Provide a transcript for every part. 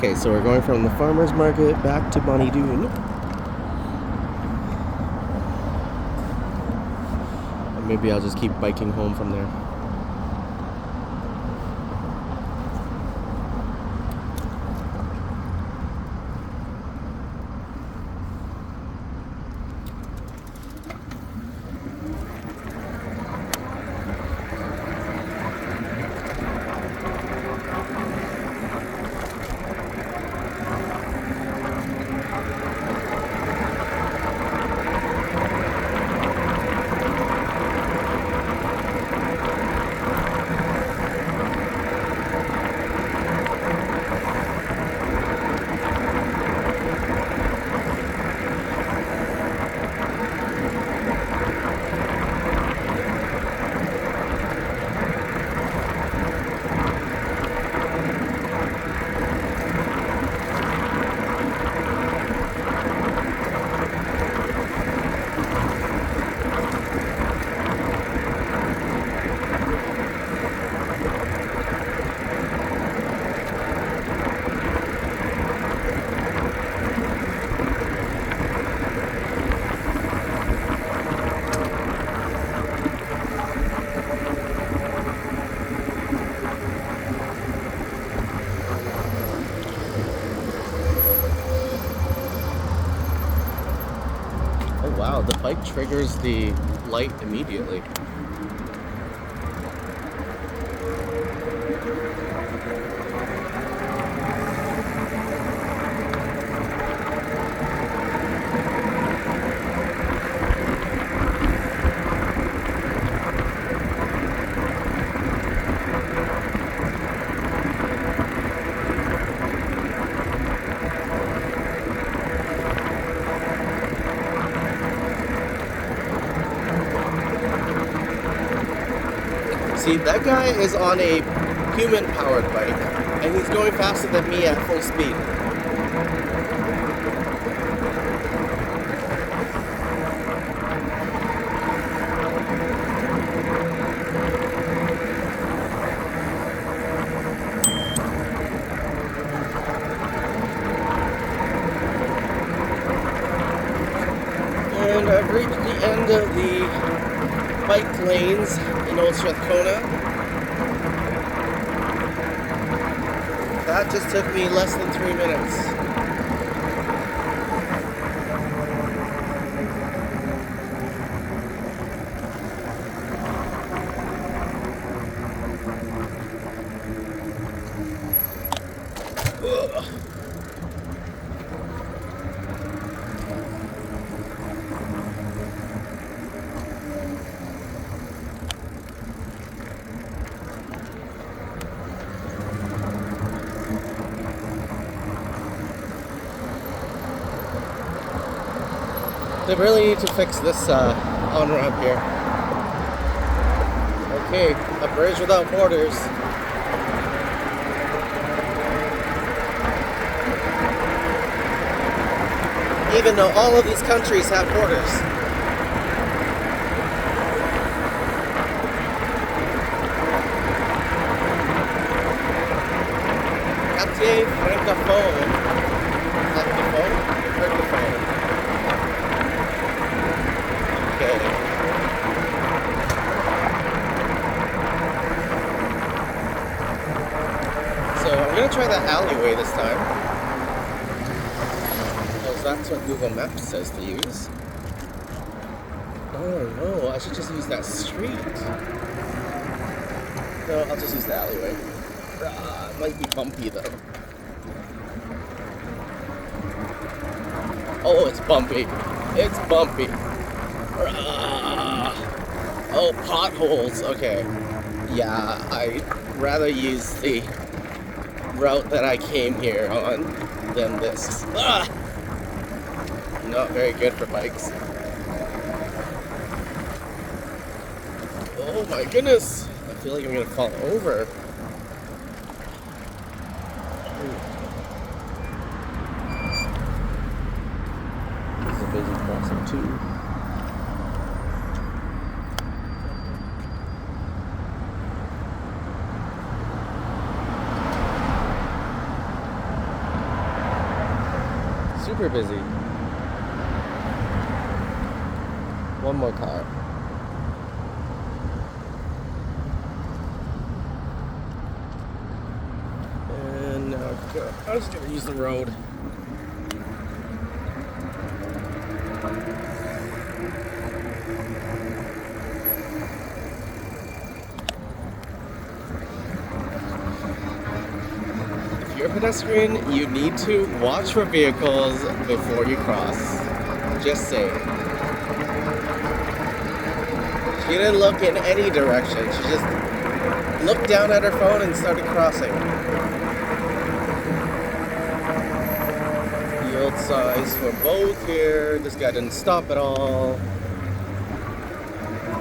Okay, so we're going from the farmer's market back to Doon. Or maybe I'll just keep biking home from there. Wow, the bike triggers the light immediately. See, that guy is on a human-powered bike, and he's going faster than me at full speed. And I've reached the end of the bike lanes in Old Strathcona. That just took me less than 3 minutes. Ugh. They really need to fix this on-ramp here. Okay, a bridge without borders. Even though all of these countries have borders. Quartier francophone. Francophone? Okay. So I'm gonna try that alleyway this time. Because that's what Google Maps says to use. Oh no, I should just use that street. No, I'll just use the alleyway. It might be bumpy though. Oh, it's bumpy. It's bumpy. Oh, potholes. Okay. Yeah, I'd rather use the route that I came here on than this. Not very good for bikes. Oh my goodness. I feel like I'm gonna fall over. This is a busy crossing too. Super busy. One more car. And now I'm just gonna use the road. If you're a pedestrian, you need to watch for vehicles before you cross. Just saying. She didn't look in any direction. She just looked down at her phone and started crossing. Yield signs for both here. This guy didn't stop at all.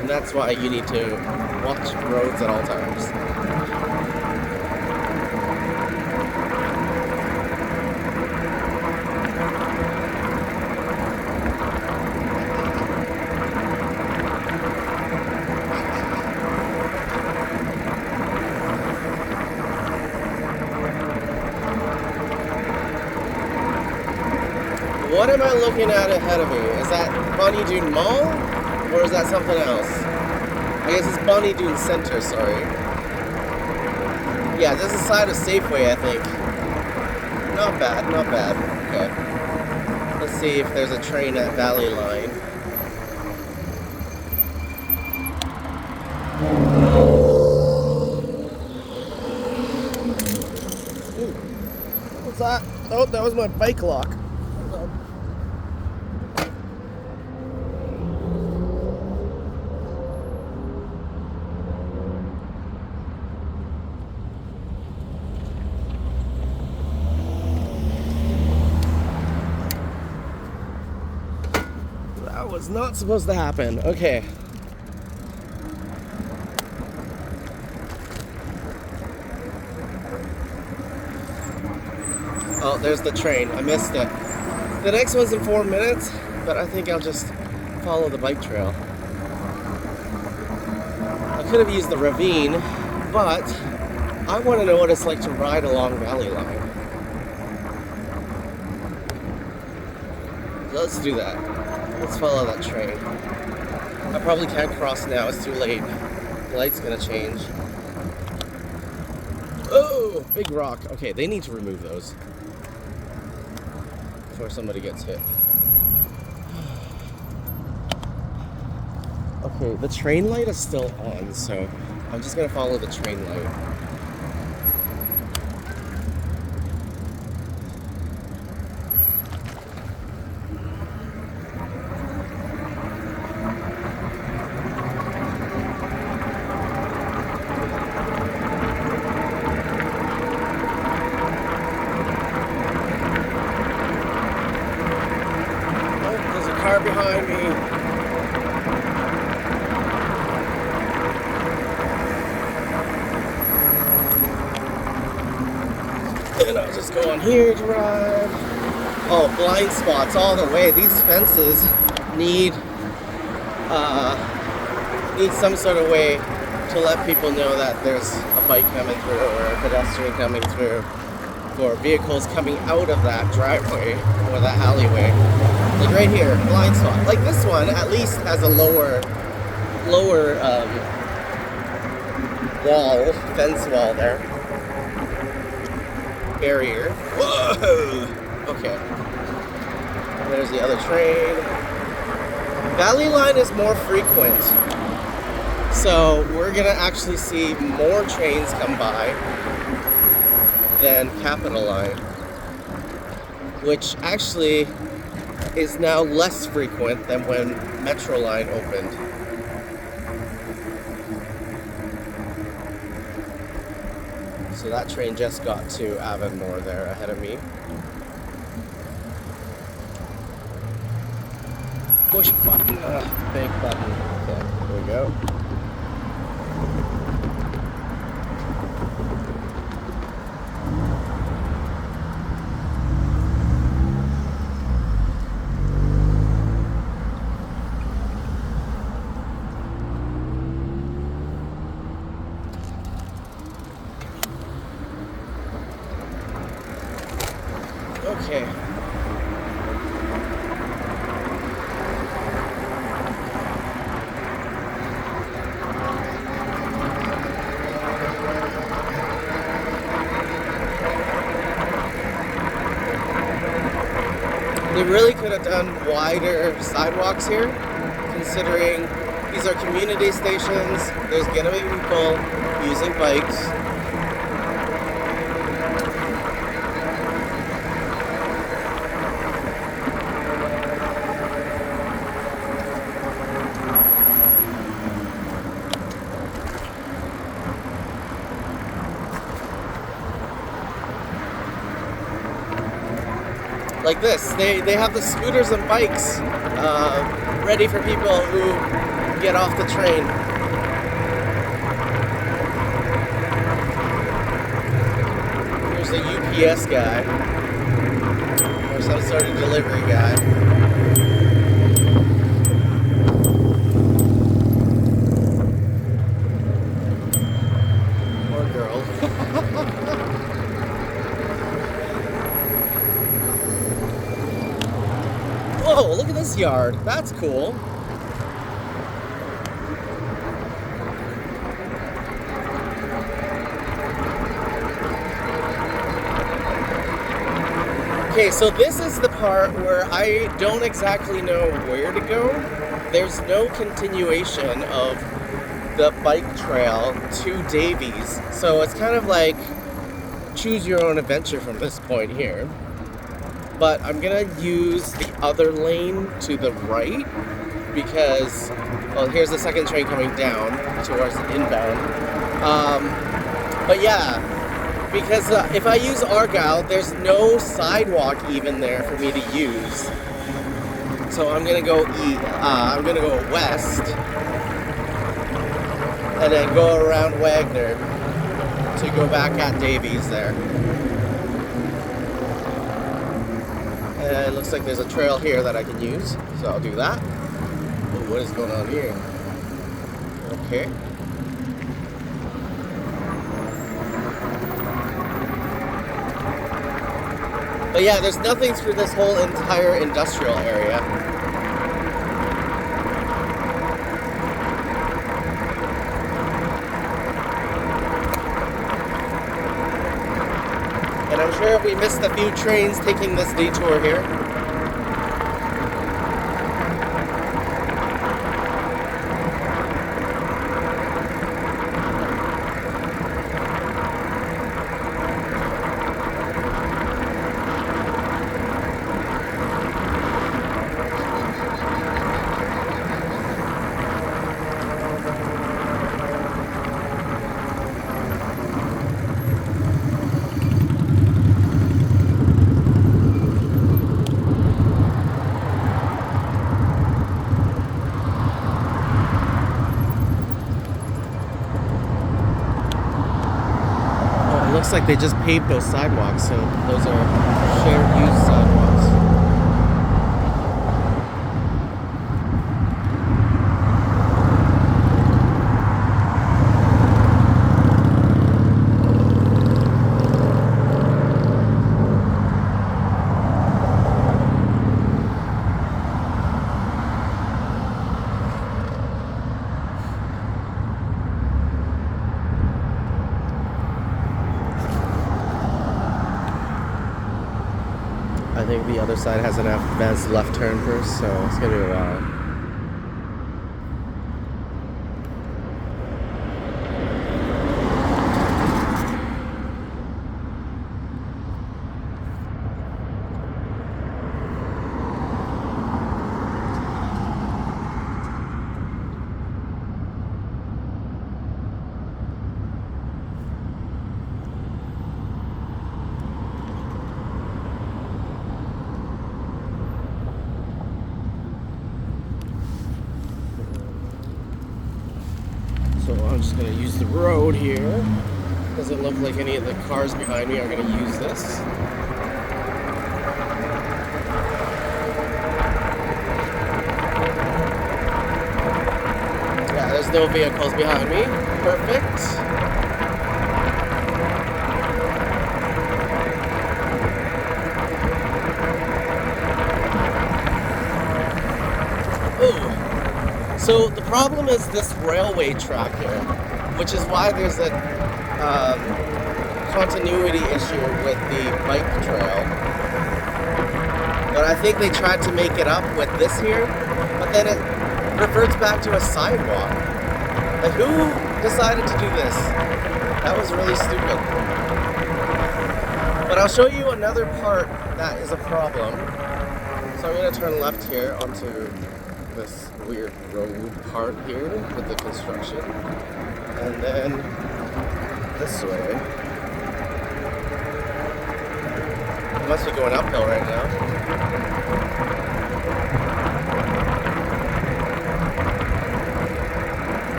And that's why you need to watch roads at all times. What am I looking at ahead of me? Is that Doon Mall? Or is that something else? I guess it's Doon Center, sorry. Yeah, this is the side of Safeway, I think. Not bad, not bad. Okay. Let's see if there's a train at Valley Line. Ooh. What's that? Oh, that was my bike lock. That was not supposed to happen. Okay. Oh, there's the train. I missed it. The next one's in 4 minutes, but I think I'll just follow the bike trail. I could have used the ravine, but I want to know what it's like to ride along Valley Line. Let's do that. Let's follow that train. I probably can't cross now, it's too late. The light's gonna change. Oh, big rock. Okay, they need to remove those before somebody gets hit. Okay, the train light is still on, so I'm just gonna follow the train light. Car behind me. And I'll just go on here to ride. Oh, blind spots all the way. These fences need some sort of way to let people know that there's a bike coming through or a pedestrian coming through, or vehicles coming out of that driveway or that alleyway. Like right here, blind spot. Like this one at least has a lower wall, fence wall there. Barrier. Whoa! Okay. There's the other train. Valley Line is more frequent. So we're gonna actually see more trains come by than Capital Line, which actually is now less frequent than when Metro Line opened. So that train just got to Avonmore there ahead of me. Push button, big button. Okay, here we go. Okay. They really could have done wider sidewalks here, considering these are community stations. There's gonna be people using bikes. Like this, they have the scooters and bikes ready for people who get off the train. Here's a UPS guy, or some sort of delivery guy. Or girl. Whoa, look at this yard. That's cool. Okay, so this is the part where I don't exactly know where to go. There's no continuation of the bike trail to Davies. So it's kind of like choose your own adventure from this point here. But I'm gonna use the other lane to the right because, well, here's the second train coming down towards the inbound. But yeah, because if I use Argyle, there's no sidewalk even there for me to use. So I'm gonna go I'm gonna go west and then go around Wagner to go back at Davies there. And it looks like there's a trail here that I can use, so I'll do that. Ooh, what is going on here? Okay. But yeah, there's nothing through this whole entire industrial area. And I'm sure we missed a few trains taking this detour here. Looks like they just paved those sidewalks, so those are shared use sidewalks. I think the other side has an advanced left turn first, so it's gonna be a while. So I'm just going to use the road here. Doesn't look like any of the cars behind me are going to use this. Yeah, there's no vehicles behind me. Perfect. So the problem is this railway track here, which is why there's a continuity issue with the bike trail. But I think they tried to make it up with this here, but then it reverts back to a sidewalk. Like, who decided to do this? That was really stupid. But I'll show you another part that is a problem. So I'm going to turn left here onto this weird road part here with the construction. And then this way. It must be going uphill right now.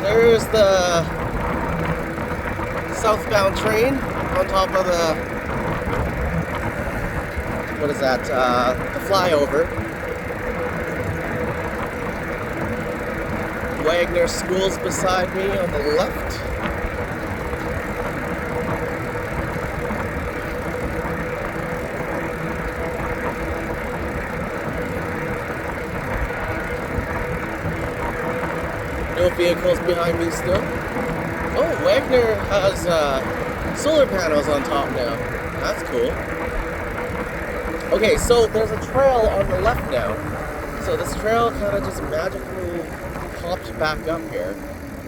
There's the southbound train on top of the, what is that, the flyover. Wagner School's beside me on the left. No vehicles behind me still. Oh, Wagner has solar panels on top now. That's cool. Okay, so there's a trail on the left now. So this trail kind of just magically popped back up here.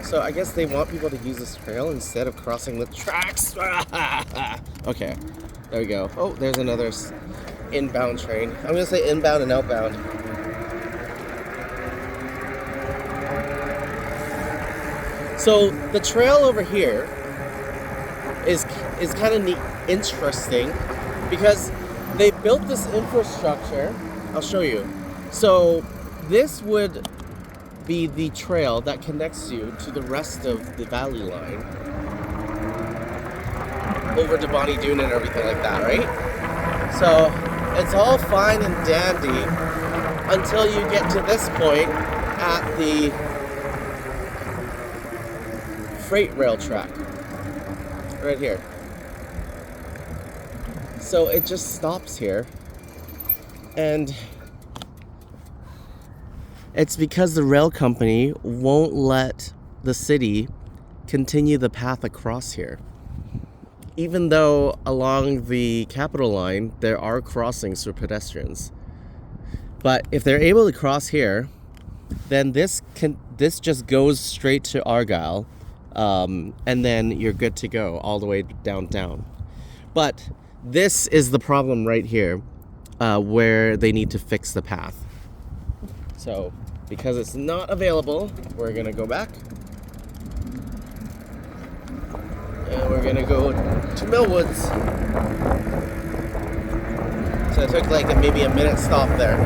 So I guess they want people to use this trail instead of crossing the tracks. Okay, there we go. Oh, there's another inbound train. I'm gonna say inbound and outbound. So the trail over here is kind of neat, interesting, because they built this infrastructure. I'll show you. So this would be the trail that connects you to the rest of the valley line over to Bonnie Doon and everything like that, right? So it's all fine and dandy until you get to this point at the freight rail track right here. So it just stops here, and it's because the rail company won't let the city continue the path across here. Even though along the Capitol line there are crossings for pedestrians. But if they're able to cross here, then this just goes straight to Argyle, and then you're good to go all the way downtown. But this is the problem right here, where they need to fix the path. So because it's not available, we're gonna go back. And we're gonna go to Millwoods. So it took like maybe a minute stop there.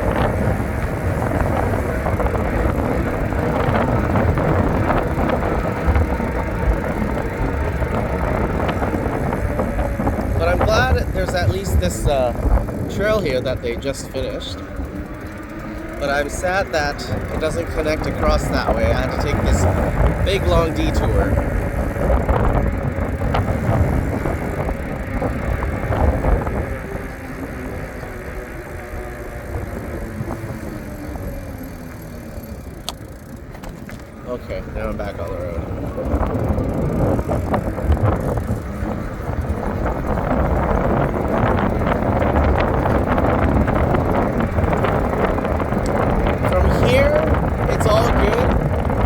But I'm glad there's at least this trail here that they just finished. But I'm sad that it doesn't connect across that way. I had to take this big long detour. Okay, now I'm back on the road. From here, it's all good.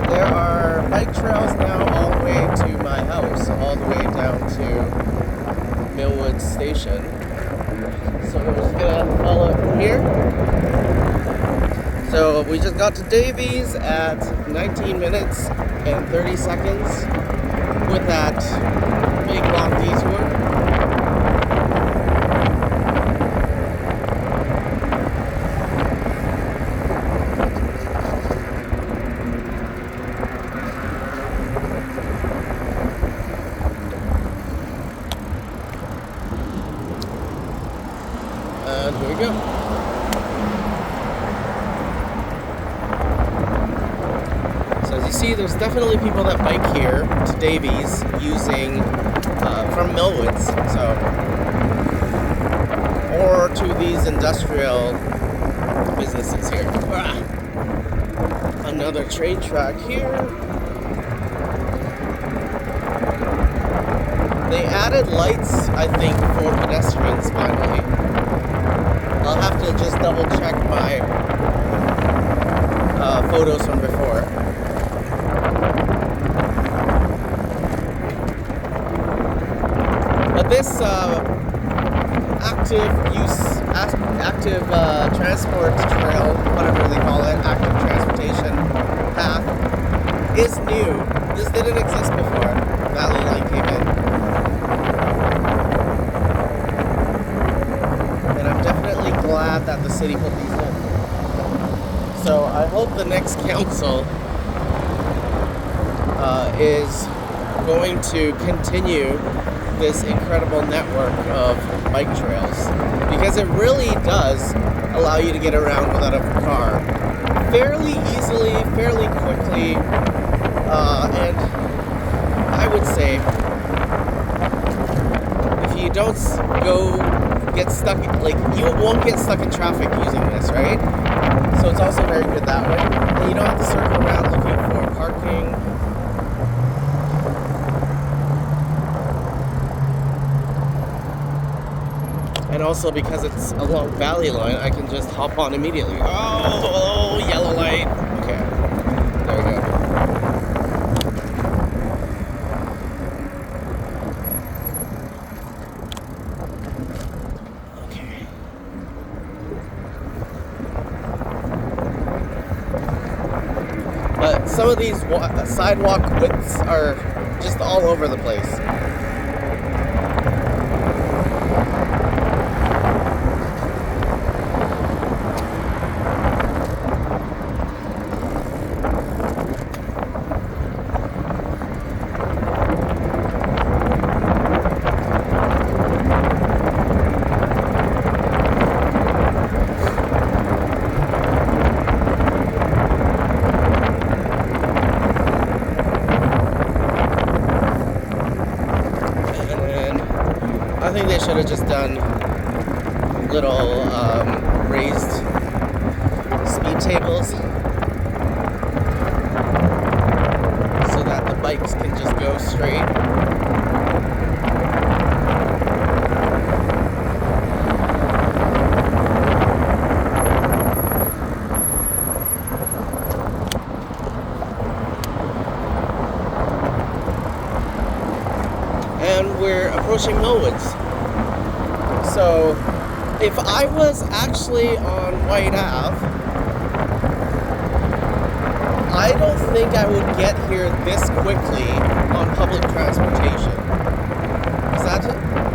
There are bike trails now all the way to my house, all the way down to Millwood Station. So we're just gonna follow it from here. So we just got to Davies at 19 minutes and 30 seconds with that big long detour. And here we go. As you see, there's definitely people that bike here to Davies using from Millwoods, or to these industrial businesses here. Another train track here. added lights, I think, for pedestrians finally. I'll have to just double check my photos from before. But this active transport trail, whatever they call it, active transportation path, is new. This didn't exist before Valley Line came in. And I'm definitely glad that the city put these in. So I hope the next council is going to continue this incredible network of bike trails, because it really does allow you to get around without a car fairly easily, fairly quickly, and I would say if you don't get stuck, like, you won't get stuck in traffic using this, right? So it's also very good that way, and you don't have to circle around looking for parking. And also, because it's along Valley Line, I can just hop on immediately. Oh, yellow light. Okay, there we go. Okay. But some of these sidewalk widths are just all over the place. I think they should have just done little raised speed tables so that the bikes can just go straight. And we're approaching Millwoods. So if I was actually on White Ave, I don't think I would get here this quickly on public transportation.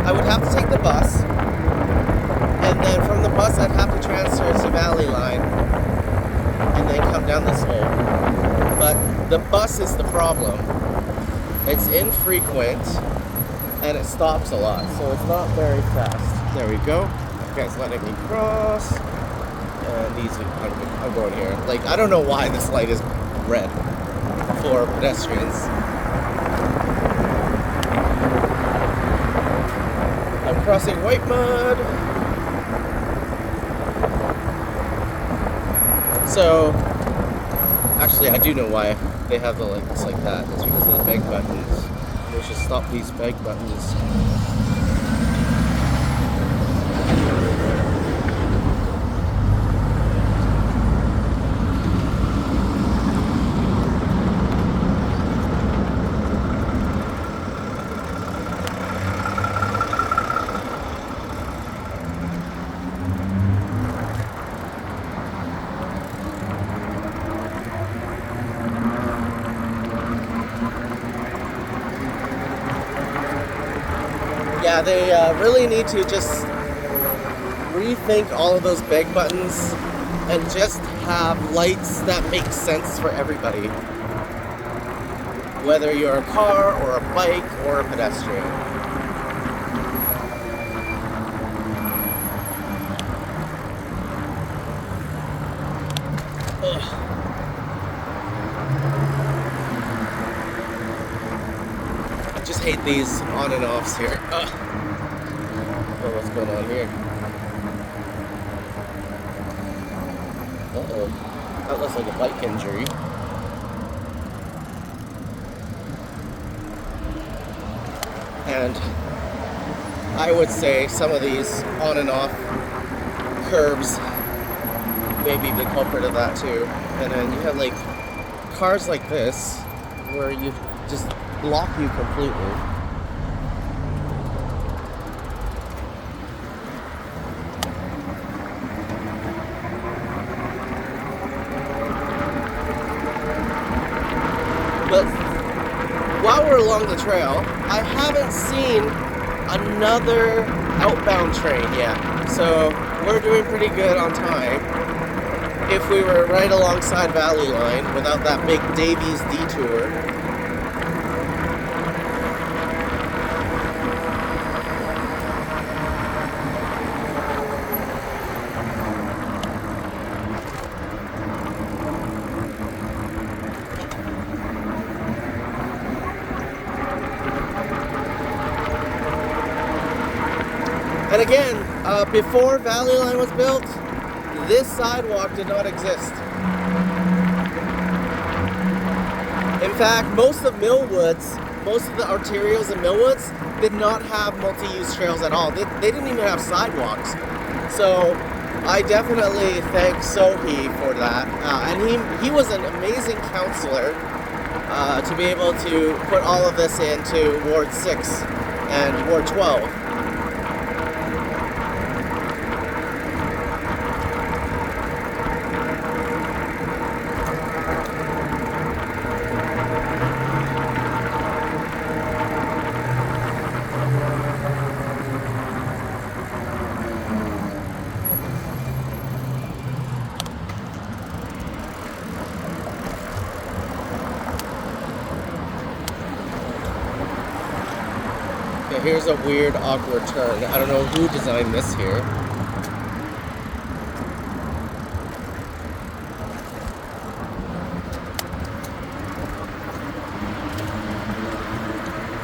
I would have to take the bus, and then from the bus I'd have to transfer to Valley Line, and then come down this hole. But the bus is the problem. It's infrequent, and it stops a lot, so it's not very fast. There we go. That guy's letting me cross. And I'm going here. Like, I don't know why this light is red for pedestrians. I'm crossing white mud. So, actually, I do know why they have the lights like that. It's because of the bag buttons. They should stop these bag buttons. Yeah, they really need to just rethink all of those bag buttons and just have lights that make sense for everybody. Whether you're a car or a bike or a pedestrian. Ugh. I just hate these on and offs here. Ugh. Oh, what's going on here? Uh-oh. That looks like a bike injury. And I would say some of these on and off curbs may be the culprit of that too. And then you have like cars like this where you just block you completely. But while we're along the trail, I haven't seen another outbound train yet. So we're doing pretty good on time. If we were right alongside Valley Line without that big Davies detour. And again, before Valley Line was built, this sidewalk did not exist. In fact, most of Millwoods, most of the arterials in Millwoods did not have multi-use trails at all. They didn't even have sidewalks. So I definitely thank Sohi for that. And he was an amazing counselor to be able to put all of this into Ward 6 and Ward 12. Here's a weird, awkward turn. I don't know who designed this here.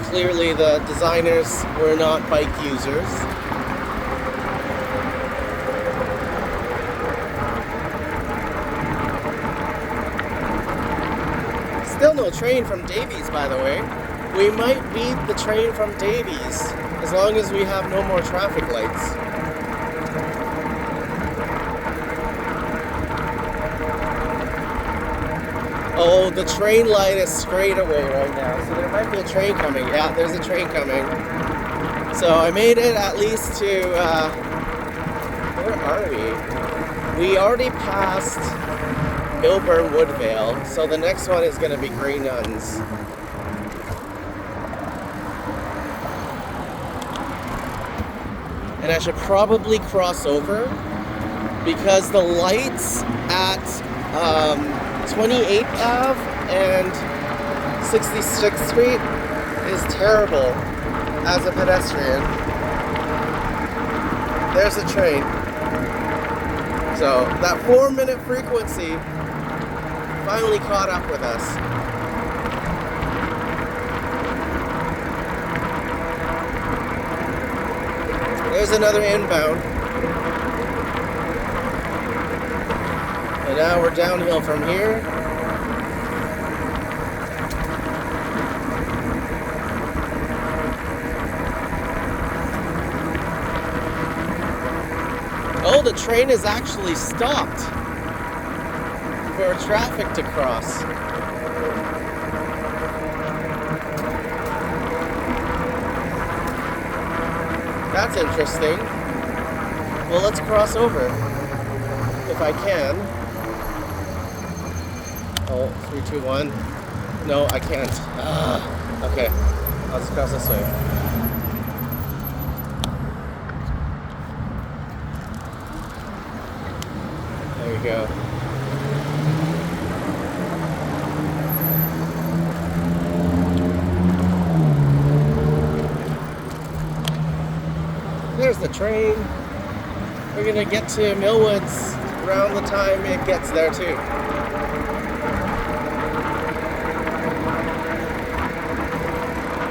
Clearly the designers were not bike users. Still no train from Davies, by the way. We might beat the train from Davies as long as we have no more traffic lights. Oh, the train line is straight away right now, so there might be a train coming. Yeah, there's a train coming. So I made it at least to, where are we? We already passed Milburn Woodvale, so the next one is going to be Grey Nuns. And I should probably cross over because the lights at 28th Ave and 66th Street is terrible as a pedestrian. There's a train. So that 4-minute frequency finally caught up with us. There's another inbound. And now we're downhill from here. Oh, the train is actually stopped for traffic to cross. That's interesting. Well, let's cross over if I can. Oh, 3, 2, 1. No, I can't. Okay, I'll just cross this way. There you go. There's the train. We're gonna get to Millwoods around the time it gets there too.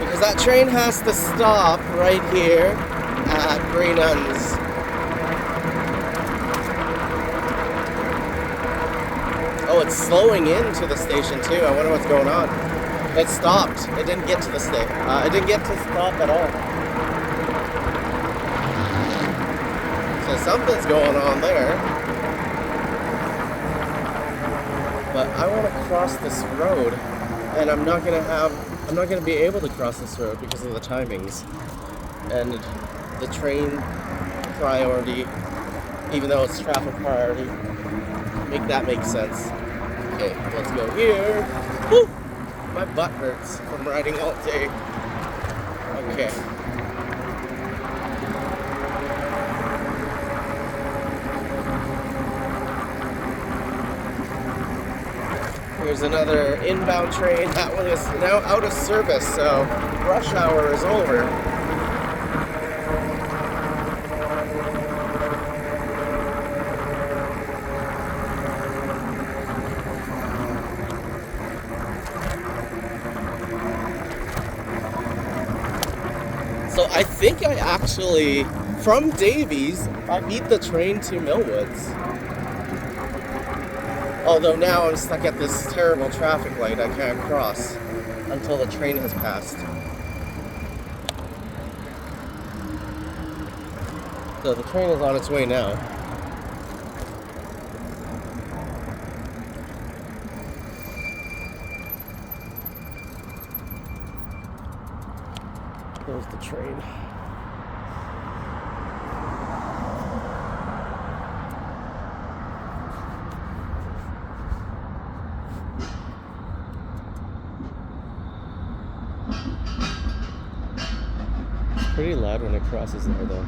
Because that train has to stop right here at Grey Nuns. Oh, it's slowing into the station too. I wonder what's going on. It stopped. It didn't get to the station. It didn't get to stop at all. So something's going on there. But I want to cross this road, and I'm not gonna be able to cross this road because of the timings and the train priority, even though it's traffic priority. Make that make sense. Okay, let's go here. Woo! My butt hurts from riding all day. Okay. Here's another inbound train. That one is now out of service, so rush hour is over. So I think I actually, from Davies, I beat the train to Millwoods. Although now I'm stuck at this terrible traffic light I can't cross until the train has passed. So the train is on its way now. There's the train. It's pretty loud when it crosses there, though.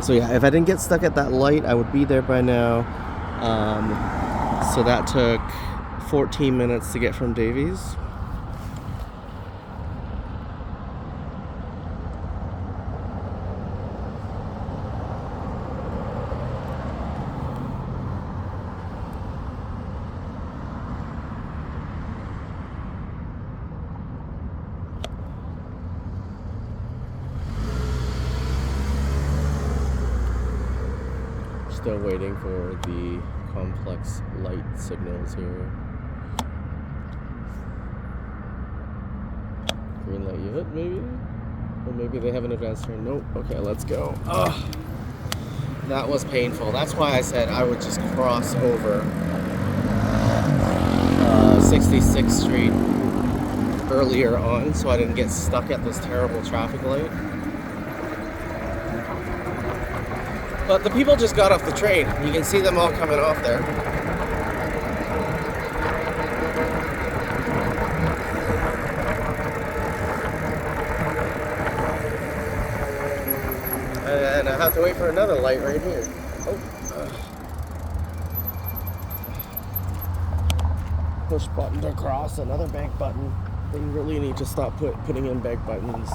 So yeah, if I didn't get stuck at that light, I would be there by now. So that took 14 minutes to get from Davies. Still waiting for the complex light signals here. Green light unit, maybe? Or maybe they have an advanced turn. Nope. Okay, let's go. Ugh. That was painful. That's why I said I would just cross over 66th Street earlier on so I didn't get stuck at this terrible traffic light. But the people just got off the train. You can see them all coming off there. And I have to wait for another light right here. Oh. Push button to cross, another bank button. They really need to stop putting in bank buttons.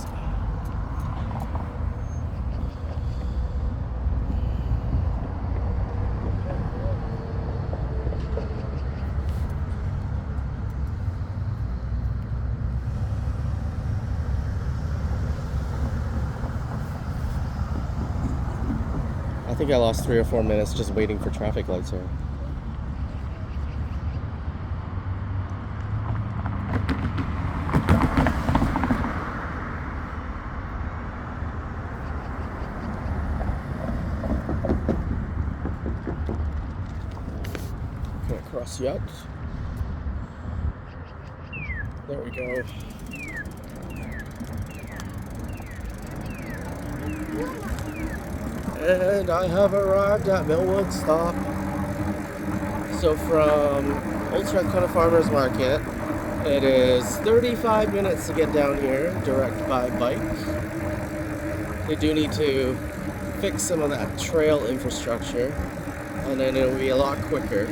I think I lost 3 or 4 minutes just waiting for traffic lights here. Can't cross yet. There we go. And I have arrived at Millwood Stop. So from Old Strathcona Farmers Market, it is 35 minutes to get down here, direct by bike. They do need to fix some of that trail infrastructure, and then it'll be a lot quicker.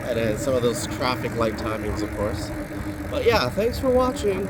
And then some of those traffic light timings, of course. But yeah, thanks for watching.